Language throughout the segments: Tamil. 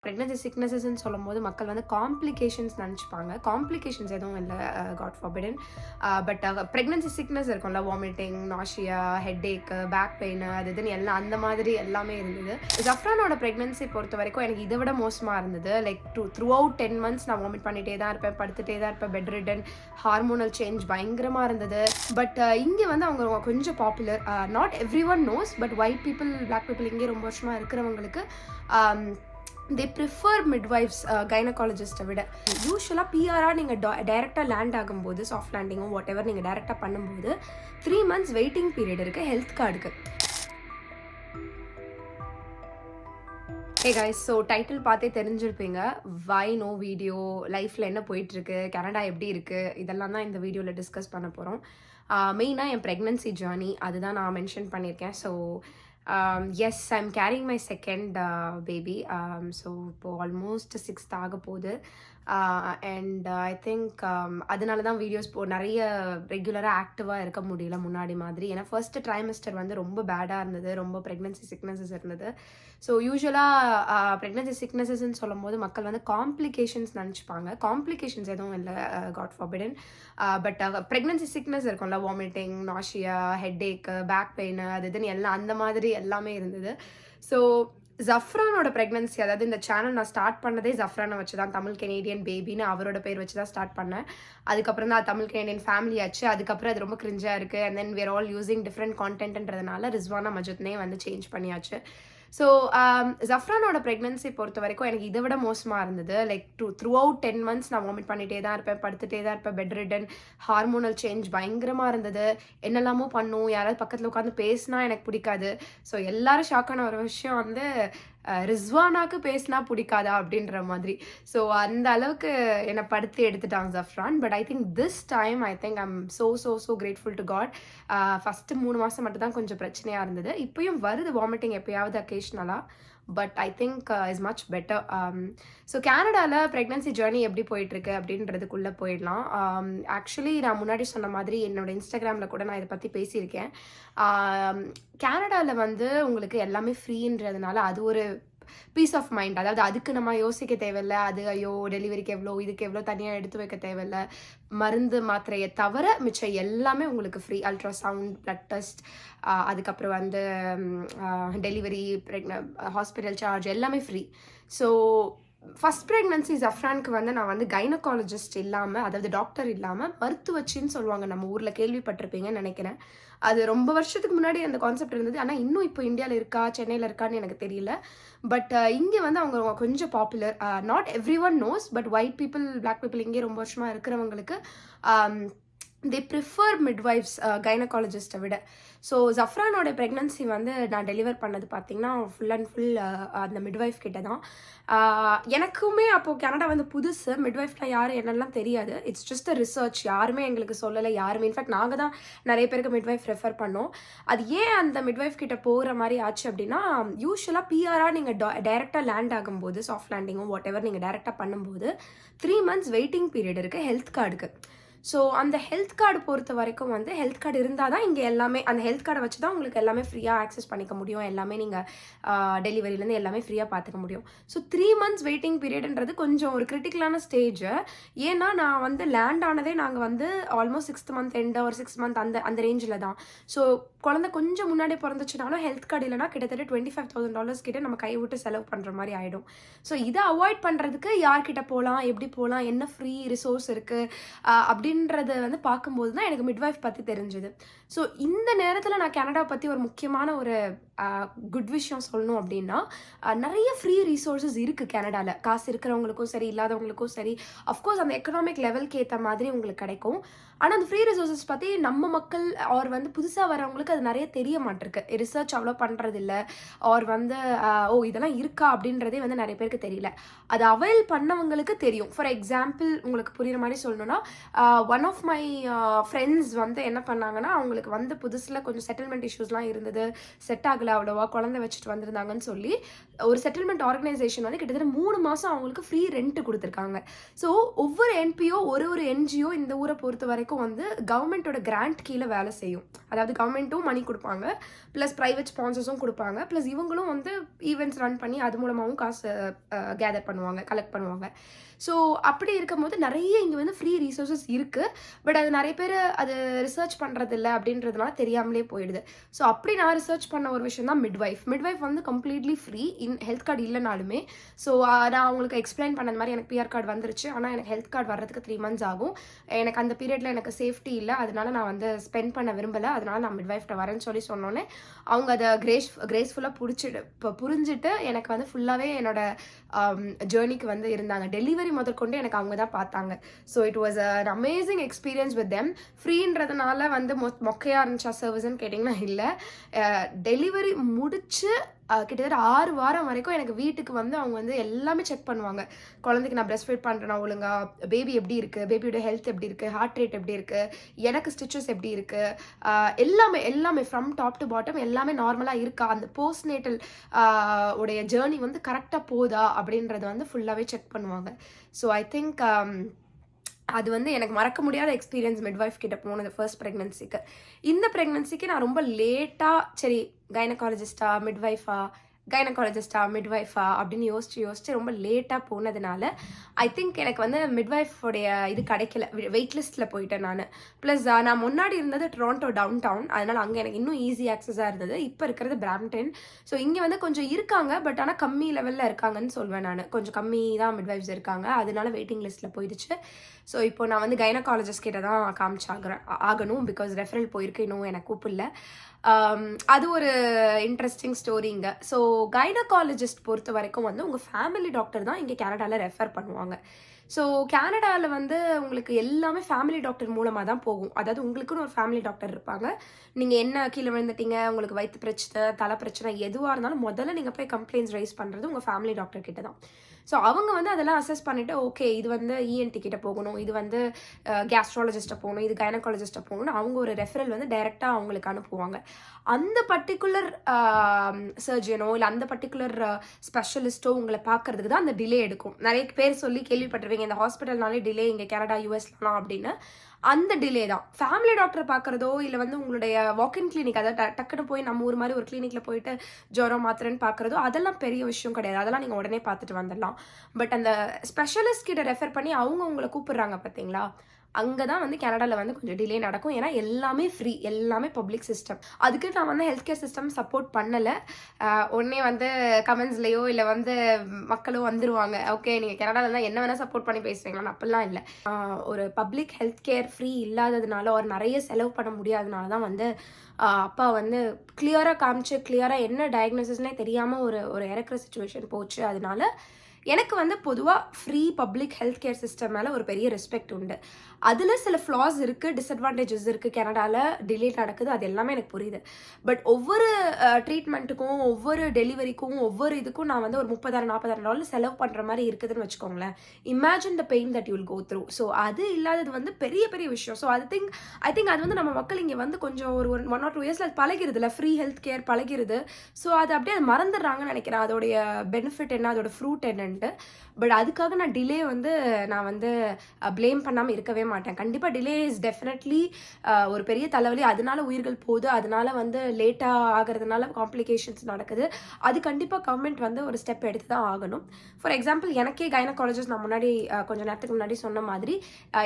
ப்ரெக்னன்சி சிக்னஸஸ்ன்னு சொல்லும்போது மக்கள் வந்து காம்ப்ளிகேஷன்ஸ் நினச்சிப்பாங்க. காம்ப்ளிகேஷன்ஸ் எதுவும் இல்லை, God forbidden. But pregnancy sickness இருக்கும்ல, vomiting, nausea, headache, back pain, அது இதுன்னு எல்லாம் அந்த மாதிரி எல்லாமே இருந்தது. ஜஃப்ரானோட ப்ரெக்னன்சி பொறுத்த வரைக்கும் எனக்கு இதை விட மோசமாக இருந்தது. லைக் த்ரூ அவுட் 10 months நான் வாமிட் பண்ணிகிட்டே தான் இருப்பேன், படுத்துகிட்டே தான் இருப்பேன், பெட் ரிடன், ஹார்மோனல் சேஞ்ச் பயங்கரமாக இருந்தது. பட் இங்கே வந்து அவங்க கொஞ்சம் popular. Not everyone knows, but white people, black people இங்கே ரொம்ப வருஷமாக இருக்கிறவங்களுக்கு they prefer midwives, கைனகாலஜிஸ்ட்டை விட. யூஸ்வலாக பிஆராக நீங்கள் டைரெக்டாக லேண்ட் ஆகும்போது, சாஃப்ட் லேண்டிங்கோ வாட் எவர் நீங்கள் டைரெக்டாக பண்ணும்போது 3 months வெயிட்டிங் பீரியட் இருக்குது ஹெல்த் கார்டுக்கு. ஹே கைஸ், ஸோ டைட்டில் பார்த்தே தெரிஞ்சிருப்பீங்க. வை நோ வீடியோ, லைஃப்பில் என்ன போயிட்டுருக்கு, கனடா எப்படி இருக்குது, இதெல்லாம் தான் இந்த வீடியோவில் டிஸ்கஸ் பண்ண போகிறோம். மெயினாக என் ப்ரெக்னன்சி ஜேர்னி அதுதான் நான் மென்ஷன் பண்ணியிருக்கேன். So yes, I'm carrying my second baby. So இப்போ ஆல்மோஸ்ட் 6th ஆக போகுது. அண்ட் ஐ திங்க் அதனால தான் வீடியோஸ் நிறைய ரெகுலராக ஆக்டிவாக இருக்க முடியல முன்னாடி மாதிரி. ஏன்னா ஃபர்ஸ்ட் ட்ரைமெஸ்டர் வந்து ரொம்ப பேடாக இருந்தது, ரொம்ப ப்ரெக்னன்சி சிக்னஸஸ் இருந்தது. ஸோ யூஸ்வலாக ப்ரெக்னன்சி சிக்னஸஸ்ன்னு சொல்லும்போது மக்கள் வந்து காம்ப்ளிகேஷன்ஸ் நினச்சிப்பாங்க. காம்ப்ளிகேஷன்ஸ் எதுவும் இல்லை, God forbidden. But pregnancy sickness இருக்கும்ல, vomiting, nausea, headache, back pain, அது இதுன்னு எல்லாம் அந்த மாதிரி எல்லாமே இருந்தது. ஸோ ஜஃப்ரானோட ப்ரெக்னன்சி, அதாவது இந்த சேனல் நான் ஸ்டார்ட் பண்ணதே ஜஃப்ரானை வச்சு தான், தமிழ் கெனேடியன் பேபின்னு அவரோட பேர் வச்சு தான் ஸ்டார்ட் பண்ணேன். அதுக்கப்புறம் தான் தமிழ் கெனேடியன் ஃபேமிலி ஆச்சு. அதுக்கப்புறம் அது ரொம்ப கிரிஞ்சாக இருக்குது. And then where all using different கான்டென்ட்ன்றதுனால ரிஸ்வானா மஜத்னே வந்து சேஞ்ச் பண்ணியாச்சு. ஸோ ஜஃப்ரானோட ப்ரெக்னன்சி பொறுத்த வரைக்கும் எனக்கு இதை விட மோசமாக இருந்தது. லைக் த்ரூ அவுட் 10 months நான் வாமிட் பண்ணிகிட்டே தான் இருப்பேன், படுத்துகிட்டே தான் இருப்பேன், பெட் ரிடன், ஹார்மோனல் சேஞ்ச் பயங்கரமாக இருந்தது. என்னெல்லாமோ பண்ணும், யாராவது பக்கத்தில் உட்காந்து பேசினா எனக்கு பிடிக்காது. ஸோ எல்லாரும் ஷாக்கான ஒரு விஷயம் வந்து ரிஸ்வானாக்கு பேசினா பிடிக்காதா அப்படின்ற மாதிரி. ஸோ அந்த அளவுக்கு என்னை படுத்தி எடுத்துட்டாங்க Zafran. But I think this time I'm so grateful to God. First 3 மாதம் மட்டும் தான் கொஞ்சம் பிரச்சனையாக இருந்தது. இப்போயும் வருது வாமிட்டிங் எப்போயாவது அக்கேஷ்னலாக. But I think is much better. So கேனடாவில் ப்ரெக்னன்சி ஜேர்னி எப்படி போயிட்டுருக்கு அப்படின்றதுக்குள்ளே போயிடலாம். ஆக்சுவலி நான் முன்னாடி சொன்ன மாதிரி என்னோடய இன்ஸ்டாகிராமில் கூட நான் இதை பற்றி பேசியிருக்கேன். கேனடாவில் வந்து உங்களுக்கு எல்லாமே ஃப்ரீன்றதுனால அது ஒரு பீஸ் ஆஃப் மைண்ட். அதாவது அதுக்கு நம்ம யோசிக்க தேவையில்லை, அது ஐயோ டெலிவரிக்கு எவ்வளோ, இதுக்கு எவ்வளோ தனியாக எடுத்து வைக்க தேவையில்லை. மருந்து மாத்திரையை தவிர மிச்சம் எல்லாமே உங்களுக்கு ஃப்ரீ. அல்ட்ராசவுண்ட், பிளட் டெஸ்ட், அதுக்கப்புறம் வந்து டெலிவரி, ஹாஸ்பிட்டல் சார்ஜ் எல்லாமே ஃப்ரீ. ஸோ ஃபஸ்ட் ப்ரெக்னன்சி ஜஃப்ரானுக்கு வந்து நான் வந்து கைனகாலஜிஸ்ட் இல்லாமல், அதாவது டாக்டர் இல்லாமல் மருத்துவச்சின்னு சொல்லுவாங்க, நம்ம ஊரில் கேள்விப்பட்டிருப்பீங்கன்னு நினைக்கிறேன். அது ரொம்ப வருஷத்துக்கு முன்னாடி அந்த கான்செப்ட் இருந்தது. ஆனால் இன்னும் இப்போ இந்தியாவில் இருக்கா, சென்னையில் இருக்கான்னு எனக்கு தெரியல. பட் இங்கே வந்து அவங்க கொஞ்சம் popular. Not everyone knows, but white people, black people இங்கே ரொம்ப வருஷமாக இருக்கிறவங்களுக்கு they prefer midwives, கைனகாலஜிஸ்ட்டை விட. ஸோ ஜஃப்ரானோட ப்ரெக்னன்சி வந்து நான் டெலிவர் பண்ணது பார்த்திங்கன்னா ஃபுல் அண்ட் ஃபுல் அந்த மிட்வைஃப் கிட்ட தான். எனக்குமே அப்போது கனடா வந்து புதுசு. மிட்வைஃப்லாம் யார் என்னெல்லாம் தெரியாது. It's just a research. யாருமே எங்களுக்கு சொல்லலை, யாருமே. இன்ஃபேக்ட் நாங்கள் தான் நிறைய பேருக்கு மிட்வைஃப் ரெஃபர் பண்ணோம். அது ஏன் அந்த மிட்வைஃப் கிட்ட போகிற மாதிரி ஆச்சு அப்படின்னா, யூஸ்வலாக பிஆராக நீங்கள் டைரெக்டாக லேண்ட் ஆகும்போது, சாஃப்ட் லேண்டிங்கோ வாட் எவர் நீங்கள் டைரெக்டாக பண்ணும்போது 3 months வெயிட்டிங் பீரியட் இருக்குது ஹெல்த் கார்டுக்கு. ஸோ அந்த ஹெல்த் கார்டு பொறுத்த வரைக்கும் வந்து ஹெல்த் கார்டு இருந்தால் தான் இங்கே எல்லாமே, அந்த ஹெல்த் கார்டை வச்சு தான் உங்களுக்கு எல்லாமே ஃப்ரீயாக ஆக்சஸ் பண்ணிக்க முடியும். எல்லாமே நீங்கள் டெலிவரியிலேருந்து எல்லாமே ஃப்ரீயாக பார்த்துக்க முடியும். ஸோ 3 months வெயிட்டிங் பீரியட்ன்றது கொஞ்சம் ஒரு கிரிட்டிக்கலான ஸ்டேஜ். ஏன்னா நான் வந்து லேண்ட் ஆனதே நாங்கள் வந்து ஆல்மோஸ்ட் 6th month எண்ட் ஒரு 6 month அந்த ரேஞ்சில் தான். ஸோ குழந்தை கொஞ்சம் முன்னாடி பிறந்துச்சுனாலும் ஹெல்த் கார்டு இல்லைனா கிட்டத்தட்ட $25,000 கிட்ட நம்ம கை விட்டு செலவு பண்ணுற மாதிரி ஆகிடும். ஸோ இதை அவாய்ட் பண்ணுறதுக்கு யார்கிட்ட போகலாம், எப்படி போகலாம், என்ன ஃப்ரீ ரிசோர்ஸ் இருக்குது அப்படின்றத வந்து பார்க்கும்போது தான் எனக்கு மிட்வைஃப் பற்றி தெரிஞ்சுது. ஸோ இந்த நேரத்தில் நான் கனடா பற்றி ஒரு முக்கியமான ஒரு குட் விஷயம் சொல்லணும் அப்படின்னா, நிறைய ஃப்ரீ ரிசோர்ஸஸ் இருக்குது கனடாவில். காசு இருக்கிறவங்களுக்கும் சரி, இல்லாதவங்களுக்கும் சரி. அஃப்கோர்ஸ் அந்த எக்கனாமிக் லெவலுக்கு ஏற்ற மாதிரி உங்களுக்கு கிடைக்கும். ஆனால் அந்த ஃப்ரீ ரிசோர்ஸஸ் பற்றி நம்ம மக்கள் ஆர் வந்து புதுசாக வரவங்களுக்கு அது நிறைய தெரிய மாட்டிருக்கு. ரிசர்ச் அவ்வளோ பண்ணுறதில்ல. ஆர் வந்து ஓ இதெல்லாம் இருக்கா அப்படின்றதே வந்து நிறைய பேருக்கு தெரியல. அது அவைல் பண்ணவங்களுக்கு தெரியும். ஃபார் எக்ஸாம்பிள் உங்களுக்கு புரியுற மாதிரி சொல்லணும்னா, ஒன் ஆஃப் மை ஃப்ரெண்ட்ஸ் வந்து என்ன பண்ணாங்கன்னா, அவங்களுக்கு வந்து புதுசுல கொஞ்சம் செட்டில்மெண்ட் இஷ்யூஸ்லாம் இருந்தது. செட் ஆகல அவ்வளவா, குழந்தை வச்சுட்டு வந்திருந்தாங்கன்னு சொல்லி, ஒரு செட்டில்மெண்ட் ஆர்கனைசேஷன் வந்து கிட்டத்தட்ட 3 மாசம் அவங்களுக்கு ஃப்ரீ ரெண்ட் குடுத்துருக்காங்க. ஸோ ஒவ்வொரு என்பிஓ, ஒரு என்ஜிஓ இந்த ஊர பொறுத்தவரைக்கும் வந்து கவர்மெண்ட்டோட கிராண்ட் கீழ வேலை செய்யும். அதாவது கவர்மெண்ட்டும் மணி குடுப்பாங்க. பிளஸ் பிரைவேட் ஸ்பான்சர்ஸும் குடுப்பாங்க. பிளஸ் இவங்களும் வந்து ஈவென்ட்ஸ் ரன் பண்ணி அது மூலமாவும் காசு கேதர் பண்ணுவாங்க, கலெக்ட் பண்ணுவாங்க. ஸோ அப்படி இருக்கும்போது நெறைய இங்க வந்து ஃப்ரீ ரிசோர்ஸஸ் இருக்கு. பட் அது நெறைய பேரு அது ரிசர்ச் பண்றதில்ல அப்படின்றதுனால தெரியாமலே போயிடுது. ஸோ அப்படி நான் ரிசர்ச் பண்ண ஒரு விஷயம் தான் மிட்வைஃப். மிட்வைஃப் வந்து கம்ப்ளீட்லி ஃப்ரீ. ஹெல்த் கார்டு இல்லனாலுமே. ஸோ நான் அவங்களுக்கு எக்ஸ்பிளைன் பண்ண மாரி எனக்கு பிஆர் கார்டு வந்துருச்சு. ஆனா எனக்கு ஹெல்த் கார்டு வர்றதுக்கு 3 மந்த்ஸ் ஆகும். எனக்கு அந்த பீரியட்ல எனக்கு சேஃப்டி இல்ல. அதனால நான் வந்து ஸ்பெண்ட் பண்ண விரும்பல. அதனால நான் மிட்வைஃப்ட்ட வரேன்னு சொன்னோனே, அவங்க அத கிரேஸ்ஃபுல்லா புரிஞ்சுட்டு எனக்கு வந்து ஃபுல்லாவே என்னோட ஜர்னிக்கு வந்து இருந்தாங்க. டெலிவரி முதற்கொண்டு எனக்கு அவங்க தான் பார்த்தாங்க. So it was an amazing experience with them. ஃப்ரீன்றதுனால வந்து மொக்கையா இருந்துச்சா சர்வீஸ்ன்னு கேட்டிங்கன்னா இல்ல. டெலிவரி முடிச்சு கிட்டத்தட்ட 6 வாரம் வரைக்கும் எனக்கு வீட்டுக்கு வந்து அவங்க வந்து எல்லாமே செக் பண்ணுவாங்க. குழந்தைக்கு நான் பிரஸ்ட் ஃபீட் பண்றேனா ஒழுங்கா, பேபி எப்படி இருக்கு, பேபியோட ஹெல்த் எப்படி இருக்கு, ஹார்ட் ரேட் எப்படி இருக்கு, எனக்கு ஸ்டிச்சஸ் எப்படி இருக்கு, எல்லாமே ஃப்ரம் டாப் டு பாட்டம் எல்லாமே நார்மலா இருக்கா, அந்த போஸ்ட் நேட்டல் உடைய ஜேர்னி வந்து கரெக்டா போதா அப்படின்றத வந்து ஃபுல்லாவே செக் பண்ணுவாங்க. ஸோ ஐ திங்க் அது வந்து எனக்கு மறக்க முடியாத எக்ஸ்பீரியன்ஸ் மிட்வைஃப் கிட்ட போனது ஃபர்ஸ்ட் ப்ரெக்னன்சிக்கு. இந்த ப்ரெக்னன்சிக்கு நான் ரொம்ப லேட்டா சரி கைனகாலஜிஸ்டா, மிட்வைஃபா அப்படின்னு யோசிச்சு ரொம்ப லேட்டா போனதுனால ஐ திங்க் எனக்கு வந்து மிட்வைஃபோடைய இது கிடைக்கல. வெயிட் லிஸ்ட்ல போயிட்டேன் நானு. பிளஸ் நான் முன்னாடி இருந்தது டொரண்டோ டவுன் டவுன். அதனால அங்க எனக்கு இன்னும் ஈஸி ஆக்சஸா இருந்தது. இப்போ இருக்கிறது பிராம்டன். ஸோ இங்க வந்து கொஞ்சம் இருக்காங்க. பட் ஆனா கம்மி லெவல்ல இருக்காங்கன்னு சொல்வேன் நான். கொஞ்சம் கம்மி தான் மிட்வைஃப்ஸ் இருக்காங்க. அதனால வெயிட்டிங் லிஸ்ட்ல போயிடுச்சு. ஸோ இப்போ நான் வந்து கைனகாலஜிஸ்ட் கிட்ட தான் ஆகணும். பிகாஸ் ரெஃபரல் போயிருக்கு, இன்னும் எனக்கு கூப்பிடல. அது ஒரு இன்ட்ரெஸ்டிங் ஸ்டோரிங்க. ஸோ கைனகாலஜிஸ்ட் பொறுத்த வரைக்கும் வந்து உங்கள் ஃபேமிலி டாக்டர் தான் இங்கே கனடாவில் ரெஃபர் பண்ணுவாங்க. ஸோ கனடாவில் வந்து உங்களுக்கு எல்லாமே ஃபேமிலி டாக்டர் மூலமாக தான் போகும். அதாவது உங்களுக்குன்னு ஒரு ஃபேமிலி டாக்டர் இருப்பாங்க. நீங்கள் என்ன கீழே விழுந்துட்டீங்க, உங்களுக்கு வயிற்று பிரச்சனை, தலை பிரச்சனை எதுவாக இருந்தாலும் முதல்ல நீங்கள் போய் கம்ப்ளைண்ட்ஸ் ரைஸ் பண்ணுறது உங்கள் ஃபேமிலி டாக்டர் கிட்ட தான். ஸோ அவங்க வந்து அதெல்லாம் அசஸ் பண்ணிவிட்டு ஓகே இது வந்து இஎன்டி கிட்ட போகணும், இது வந்து கேஸ்ட்ராலஜிஸ்ட்டை போகணும், இது கைனகாலஜிஸ்ட்டை போகணும்னு அவங்க ஒரு ரெஃபரல் வந்து டைரெக்டாக அவங்களுக்கு அனுப்புவாங்க. அந்த பர்டிகுலர் சர்ஜனோ இல்லை அந்த பர்டிகுலர் ஸ்பெஷலிஸ்ட்டோ உங்களை பார்க்கறதுக்கு தான் அந்த டிலே எடுக்கும். நிறைய பேர் சொல்லி கேள்விப்பட்டிருவீங்க இந்த ஹாஸ்பிட்டல்னாலே டிலே இங்கே கனடா யூஎஸ்லாம் அப்படின்னு. அந்த டிலே தான். ஃபேமிலி டாக்டர் பார்க்குறதோ இல்லை வந்து உங்களுடைய வாக்கின் கிளினிக், அதாவது டக்குன்னு போய் நம்ம ஊர் மாதிரி ஒரு கிளினிக்கில் போயிட்டு ஜுரம் மாத்திரன்னு பார்க்குறதோ அதெல்லாம் பெரிய விஷயம் கிடையாது. அதெல்லாம் நீங்கள் உடனே பார்த்துட்டு வந்துடலாம். பட் அந்த ஸ்பெஷலிஸ்ட் கிட்ட ரெஃபர் பண்ணி அவங்க உங்களை கூப்பிடுறாங்க பார்த்தீங்களா, அங்கே தான் வந்து கனடாவில் வந்து கொஞ்சம் டிலே நடக்கும். ஏன்னா எல்லாமே ஃப்ரீ, எல்லாமே பப்ளிக் சிஸ்டம். அதுக்கு நான் வந்து ஹெல்த் கேர் சிஸ்டம் சப்போர்ட் பண்ணலை. உடனே வந்து கமெண்ட்ஸ்லேயோ இல்லை வந்து மக்களும் வந்துருவாங்க, ஓகே நீங்கள் கனடாவில் தான் என்ன வேணால் சப்போர்ட் பண்ணி பேசுவீங்களான்னு. அப்படிலாம் இல்லை. ஒரு பப்ளிக் ஹெல்த் கேர் ஃப்ரீ இல்லாததுனால ஒரு நிறைய செலவு பண்ண முடியாதனால தான் வந்து அப்பா வந்து கிளியராக காமிச்சு கிளியராக என்ன டயக்னோசிஸ்னே தெரியாமல் ஒரு இறக்குற சுச்சுவேஷன் போச்சு. அதனால எனக்கு வந்து பொதுவாக free public health care system மேலே ஒரு பெரிய ரெஸ்பெக்ட் உண்டு. அதில் சில ஃப்ளாஸ் இருக்குது, டிஸ்அட்வான்டேஜஸ் இருக்குது. கனடாவில் டிலே நடக்குது, அது எல்லாமே எனக்கு புரியுது. பட் ஒவ்வொரு ட்ரீட்மெண்ட்டுக்கும், ஒவ்வொரு டெலிவரிக்கும், ஒவ்வொரு இதுக்கும் நான் வந்து ஒரு $30,000-40,000 செலவு பண்ணுற மாதிரி இருக்குதுன்னு வச்சுக்கோங்களேன். Imagine the pain that you will go through. So அது இல்லாதது வந்து பெரிய பெரிய விஷயம். ஸோ ஐ திங்க் அது வந்து நம்ம மக்கள் இங்கே வந்து கொஞ்சம் ஒரு 1 or 2 இயர்ஸில் அது பழகிருது இல்லை, ஃப்ரீ ஹெல்த் கேர் பழகிருது. ஸோ அது அப்படியே அது மறந்துடுறாங்கன்னு நினைக்கிறேன், அதோடைய பெனிஃபிட் என்ன, அதோட ஃப்ரூட் என்னன்ட்டு. பட் அதுக்காக நான் டிலே வந்து நான் வந்து ப்ளேம் பண்ணாமல் இருக்கவே மாட்டேன். கண்டிப்பாக டிலே இஸ் டெஃபினெட்லி ஒரு பெரிய தலைவலி. அதனால உயிர்கள் போகுது, அதனால வந்து லேட்டாக ஆகிறதுனால காம்ப்ளிகேஷன்ஸ் நடக்குது. அது கண்டிப்பாக கவர்மெண்ட் வந்து ஒரு ஸ்டெப் எடுத்து தான் ஆகணும். ஃபார் எக்ஸாம்பிள் எனக்கே கைனகாலஜிஸ்ட் நான் முன்னாடி கொஞ்சம் நேரத்துக்கு முன்னாடி சொன்ன மாதிரி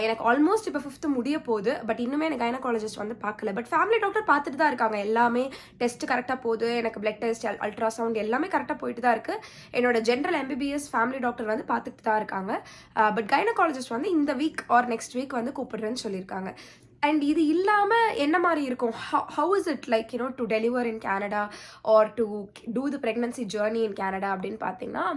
எனக்கு ஆல்மோஸ்ட் இப்போ 5th முடிய போகுது. பட் இன்னுமே எனக்கு கைனகாலஜிஸ்ட் வந்து பார்க்கல. பட் ஃபேமிலி டாக்டர் பார்த்துட்டு தான் இருக்காங்க. எல்லாமே டெஸ்ட் கரெக்டாக போகுது, எனக்கு பிளட் டெஸ்ட், அல்ட்ராசவுண்ட் எல்லாமே கரெக்டாக போயிட்டு தான் இருக்குது. என்னோட ஜென்ரல் எம்பிபிஎஸ் ஃபேமிலி டாக்டர் வந்து பார்த்துட்டு தான் இருக்காங்க. பட் கைனகாலஜிஸ்ட் வந்து இந்த வீக் ஆர் நெக்ஸ்ட் வீக் வந்து கூப்பிடுறேன்னு சொல்லியிருக்காங்க. அண்ட் இது இல்லாமல் என்ன மாதிரி இருக்கும், how is it like to deliver in Canada or to do the pregnancy journey in Canada அப்படின்னு பார்த்தீங்கன்னா,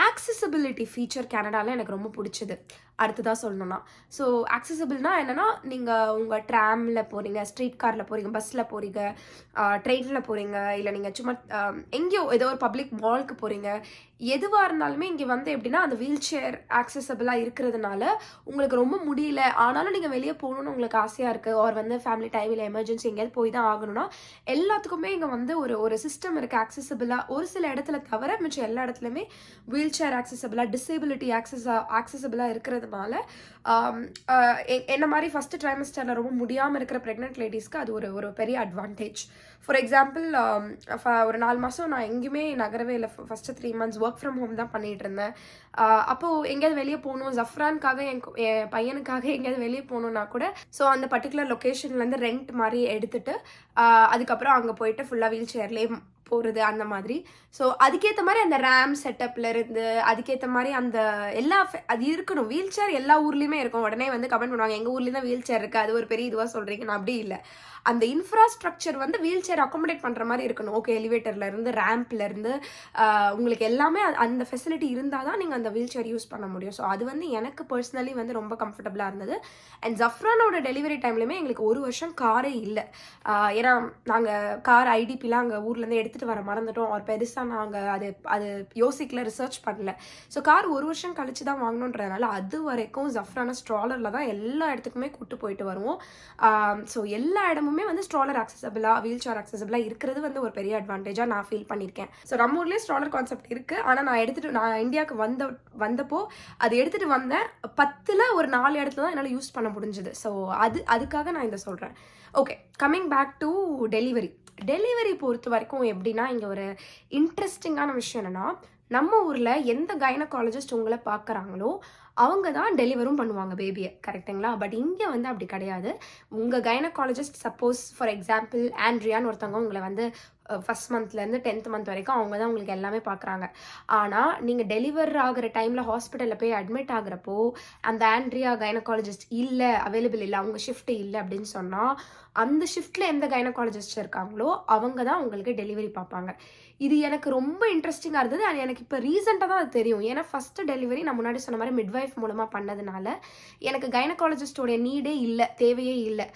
ஆக்சசிபிலிட்டி ஃபீச்சர் கனடாவில் எனக்கு ரொம்ப பிடிச்சது. அடுத்ததாக சொல்லணும்னா, ஸோ ஆக்சசிபிள்னா என்னென்னா, நீங்கள் உங்கள் ட்ராமில் போகிறீங்க, ஸ்ட்ரீட் காரில் போகிறீங்க, பஸ்ஸில் போகிறீங்க, ட்ரெயினில் போகிறீங்க, இல்லை நீங்கள் சும்மா எங்கேயோ ஏதோ ஒரு பப்ளிக் மாலுக்கு போகிறீங்க, எதுவா இருந்தாலுமே இங்க வந்து எப்படின்னா, அந்த வீல் சேர் ஆக்சஸபிளா இருக்கிறதுனால, உங்களுக்கு ரொம்ப முடியல, ஆனாலும் நீங்க வெளிய போகணும்னு உங்களுக்கு ஆசையா இருக்கு, ஆர் வந்து ஃபேமிலி டைம் இல்ல எமர்ஜென்சி எங்கேயாவது போய் தான் ஆகணும்னா, எல்லாத்துக்குமே இங்க வந்து ஒரு ஒரு சிஸ்டம் இருக்கு ஆக்சஸபிளா. ஒரு சில இடத்துல தவிர மிச்சம் எல்லா இடத்துலயுமே வீல் சேர் ஆக்சஸபிளா, டிசேபிலிட்டி ஆக்சஸபிளா இருக்கிறதுனால, ஆம் அ என்ன மாரி ஃபர்ஸ்ட் ட்ரைமஸ்டர்ல ரொம்ப முடியாம இருக்கிற பிரெக்னன்ட் லேடீஸ்க்கு அது ஒரு ஒரு பெரிய அட்வான்டேஜ். ஃபார் எக்ஸாம்பிள் ஒரு 4 மாசம் நான் எங்கேயுமே நகரவே இல்ல. First 3 months work from home தான் பண்ணிட்டு இருந்தேன். அப்போ எங்கேயாவது வெளிய போணும், ஜஃப்ரான்க்காக என் பையனுக்காக எங்கேயாவது வெளிய போணும்னா கூட, ஸோ அந்த பர்ட்டிகுலர் லொகேஷன்லேருந்து ரெண்ட் மாரி எடுத்துட்டு, அதுக்கப்புறம் அங்க போயிட்டு ஃபுல்லா வீல் சேர்லயே போறது அந்த மாதிரி. ஸோ அதுக்கேத்த மாரி அந்த ரேம் செட்டப்ல இருந்து, அதுக்கேத்த மாரி அந்த எல்லா அது இருக்கணும். வீல் சேர் எல்லா ஊர்லயுமே இருக்கும். உடனே வந்து கமெண்ட் பண்ணுவாங்க, எங்க ஊர்லயும் தான் வீல் சேர் இருக்கு. அது ஒரு பெரிய இதுவா சொல்றீங்க. நான் அப்படி இல்ல. அந்த இன்ஃப்ராஸ்ட்ரக்சர் வந்து வீல் சேர் அக்காமடேட் பண்ற மாரி இருக்கணும். ஓகே, எலிவேட்டர்ல இருந்து, ரேம்ப்ல இருந்து, உங்களுக்கு எல்லாமே அந்த ஃபெசிலிட்டி இருந்தா தான் நீங்க அந்த வீல் சேர் யூஸ் பண்ண முடியும். ஸோ அது வந்து எனக்கு பர்சனலி வந்து ரொம்ப கம்ஃபர்டபுளா இருந்தது. அண்ட் ஜஃப்ரானோட டெலிவரி டைம்லயுமே எங்களுக்கு 1 வருஷம் காரே இல்ல. ஏன்னா நாங்க கார் ஐடிபிலாம் அங்க ஊர்லேருந்து எடுத்துட்டு வர மறந்துட்டோம். ஒரு பெருசா நாங்க அது அது யோசிக்கல, ரிசர்ச் பண்ணல. ஸோ கார் 1 வருஷம் கழிச்சு தான் வாங்கணுன்றதுனால அது வரைக்கும் ஜஃப்ரான ஸ்ட்ராலர்ல தான் எல்லா இடத்துக்குமே கூட்டு போயிட்டு வருவோம். ஸோ எல்லா இடமுமே வந்து ஸ்ட்ராலர் ஆக்சஸபிளா, வீல் சேர் ஆக்சஸபிளா இருக்கிறது வந்து ஒரு பெரிய அட்வான்டேஜா நான் ஃபீல் பண்ணியிருக்கேன். ஸோ நம்ம ஊர்லேயே ஸ்ட்ராலர் கான்செப்ட் இருக்கு. ஆனால் நான் இந்தியாவுக்கு வந்தப்போ அது எடுத்துட்டு வந்தேன். 10ல் ஒரு 4 இடத்துல தான் என்னால் யூஸ் பண்ண முடிஞ்சது. ஸோ அதுக்காக நான் இதை சொல்கிறேன். Okay, coming back to delivery பொறுத்த வரைக்கும் எப்படின்னா, இங்கே ஒரு இன்ட்ரெஸ்டிங்கான விஷயம் என்னன்னா, நம்ம ஊரில் எந்த கைனகாலஜிஸ்ட் உங்களை பார்க்குறாங்களோ அவங்க தான் டெலிவரும் பண்ணுவாங்க பேபியை, கரெக்டுங்களா? பட் இங்கே வந்து அப்படி கிடையாது. உங்கள் கைனகாலஜிஸ்ட் சப்போஸ் ஃபார் எக்ஸாம்பிள் ஆண்ட்ரியான்னு ஒருத்தவங்க உங்களை வந்து ஃபஸ்ட் மந்த்லேருந்து 10th மந்த் வரைக்கும் அவங்க தான் உங்களுக்கு எல்லாமே பார்க்குறாங்க. ஆனால் நீங்கள் டெலிவர் ஆகிற டைமில் ஹாஸ்பிட்டலில் போய் அட்மிட் ஆகுறப்போ அந்த ஆண்ட்ரியா கைனகாலஜிஸ்ட் இல்லை, அவைலபிள் இல்லை, அவங்க ஷிஃப்ட் இல்லை அப்படின்னு சொன்னால், அந்த ஷிஃப்ட்டில் எந்த கைனகாலஜிஸ்ட் இருக்காங்களோ அவங்க தான் உங்களுக்கு டெலிவரி பார்ப்பாங்க. இது எனக்கு ரொம்ப இன்ட்ரெஸ்டிங்காக இருந்தது. அது எனக்கு இப்போ ரீசெண்டாக தான் அது தெரியும். ஏன்னா ஃபஸ்ட்டு டெலிவரி நான் முன்னாடி சொன்ன மாதிரி மிட்வைஃப் மூலமாக பண்ணதுனால எனக்கு கைனகாலஜிஸ்டோடைய நீடே இல்லை, தேவையே இல்லை.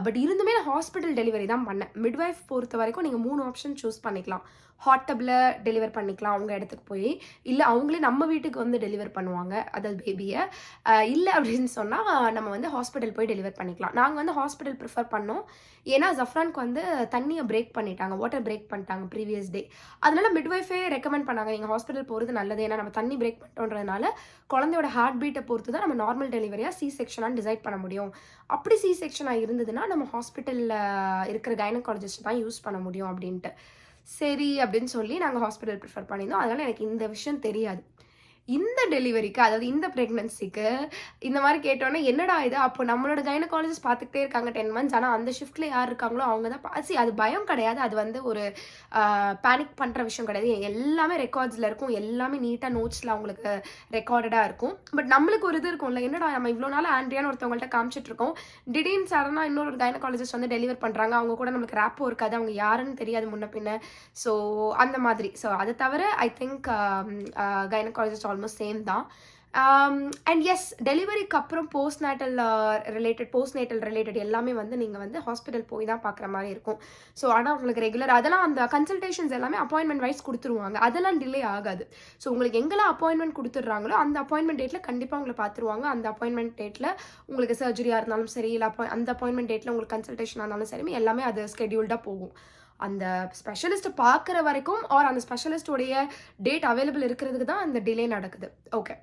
பட் இருந்துமே நான் ஹாஸ்பிட்டல் டெலிவரி தான் பண்ணேன். மிட்வைஃப் பொறுத்த வரைக்கும் நீங்கள் 3 ஆப்ஷன் சூஸ் பண்ணிக்கலாம். ஹாட் டப்பில் டெலிவர் பண்ணிக்கலாம் அவங்க இடத்துக்கு போய், இல்லை அவங்களே நம்ம வீட்டுக்கு வந்து டெலிவர் பண்ணுவாங்க, அதாவது பேபியை. இல்லை அப்படின்னு சொன்னால் நம்ம வந்து ஹாஸ்பிட்டல் போய் டெலிவர் பண்ணிக்கலாம். நாங்கள் வந்து ஹாஸ்பிட்டல் ப்ரிஃபர் பண்ணோம். ஏன்னா ஜஃப்ரானுக்கு வந்து தண்ணியை பிரேக் பண்ணிட்டாங்க, வாட்டர் பிரேக் பண்ணிட்டாங்க ப்ரீவியஸ் டே. அதனால மிட்வைஃபே ரெக்கமெண்ட் பண்ணாங்க, நீங்கள் ஹாஸ்பிட்டல் போகிறது நல்லது. ஏன்னா நம்ம தண்ணி பிரேக் பண்ணிட்டோன்றதுனால குழந்தையோட ஹார்ட் பீட்டை பொறுத்து தான் நம்ம நார்மல் டெலிவரியாக சி செக்ஷனாக டிசைட் பண்ண முடியும். அப்படி சி செக்ஷனாக இருந்ததுன்னா நம்ம ஹாஸ்பிட்டலில் இருக்கிற கைனகாலஜிஸ்ட் தான் யூஸ் பண்ண முடியும் அப்படின்ட்டு. சரி அப்படின்னு சொல்லி நாங்கள் ஹாஸ்பிட்டல் ப்ரிஃபர் பண்ணியிருந்தோம். அதனால் எனக்கு இந்த விஷயம் தெரியாது. இந்த டெலிவரிக்கு, அதாவது இந்த ப்ரெக்னன்சிக்கு இந்த மாதிரி கேட்டோன்னே என்னடா இது, அப்போ நம்மளோட கைனகாலஜிஸ்ட் பார்த்துக்கிட்டே இருக்காங்க 10 மந்த்ஸ், ஆனால் அந்த ஷிஃப்ட்டில் யார் இருக்காங்களோ அவங்க தான் அது பயம் கிடையாது. அது வந்து ஒரு பேனிக் பண்ணுற விஷயம் கிடையாது. எல்லாமே ரெக்கார்ட்ஸில் இருக்கும், எல்லாமே நீட்டாக நோட்ஸில் அவங்களுக்கு ரெக்கார்டடாக இருக்கும். பட் நம்மளுக்கு ஒரு இது இருக்கும்ல, என்னடா நம்ம இவ்வளோ நாள் ஆண்ட்ரியான்னு ஒருத்தவங்கள்ட்ட காமிச்சிட்ருக்கோம், திடீர்னு சடனாக இன்னொரு கைனகாலஜிஸ்ட் வந்து டெலிவர் பண்ணுறாங்க, அவங்க கூட நம்மளுக்கு ரேப்போ இருக்காது, அவங்க யாருன்னு தெரியாது முன்ன பின்ன. ஸோ அந்த மாதிரி. ஸோ அதை தவிர I think gynaecologist almost same தான். அண்ட் எஸ், டெலிவரிக்கு அப்புறம் போஸ்ட் நேட்டல் ரிலேட்டட் எல்லாமே வந்து நீங்கள் வந்து ஹாஸ்பிட்டல் போய் தான் பார்க்குற மாதிரி இருக்கும். ஸோ ஆனால் உங்களுக்கு ரெகுலர் அதெல்லாம் அந்த கன்சல்டேஷன்ஸ் எல்லாமே அப்பாயின்மெண்ட் வைஸ் கொடுத்துருவாங்க, அதெல்லாம் டிலே ஆகாது. ஸோ உங்களுக்கு எங்கெல்லாம் அப்பாயின்மெண்ட் கொடுத்துட்றாங்களோ அந்த அப்பாயின்மெண்ட் டேட்டில் கண்டிப்பாக உங்களை பார்த்துருவாங்க. அந்த அப்பாயின்மெண்ட் டேட்டில் உங்களுக்கு சர்ஜரியாக இருந்தாலும் சரி, இல்லை அந்த அப்பாயின்மெண்ட் டேட்டில் உங்களுக்கு கன்சல்டேஷனாக இருந்தாலும் சரி, எல்லாமே அது ஸ்கெடியூல்டாக போகும். அந்த ஸ்பெஷலிஸ்ட்டை பார்க்குற வரைக்கும் ஆர் அந்த ஸ்பெஷலிஸ்டோடைய டேட் அவைலபிள் இருக்கிறதுக்கு தான் அந்த டிலே நடக்குது. Okay,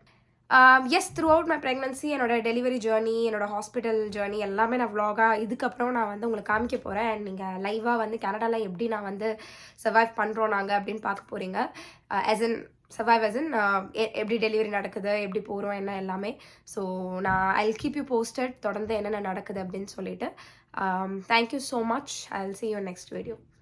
yes, throughout my pregnancy, என்னோட டெலிவரி ஜேர்னி, என்னோட ஹாஸ்பிட்டல் ஜேர்னி எல்லாமே நான் vlog-ஆ இதுக்கப்புறம் நான் வந்து உங்களுக்கு காமிக்க போகிறேன். அண்ட் நீங்கள் லைவாக வந்து கனடாவில் எப்படி நான் வந்து சர்வைவ் பண்ணுறோம் நாங்கள் அப்படின்னு பார்க்க போகிறீங்க. சர்வைவ் as in எப்படி டெலிவரி நடக்குது, எப்படி போகிறோம், என்ன எல்லாமே. ஸோ நான் ஐல் கீப் யூ போஸ்டட் தொடர்ந்து என்னென்ன நடக்குது அப்படின்னு சொல்லிட்டு. Thank you so much. I will see you in next video.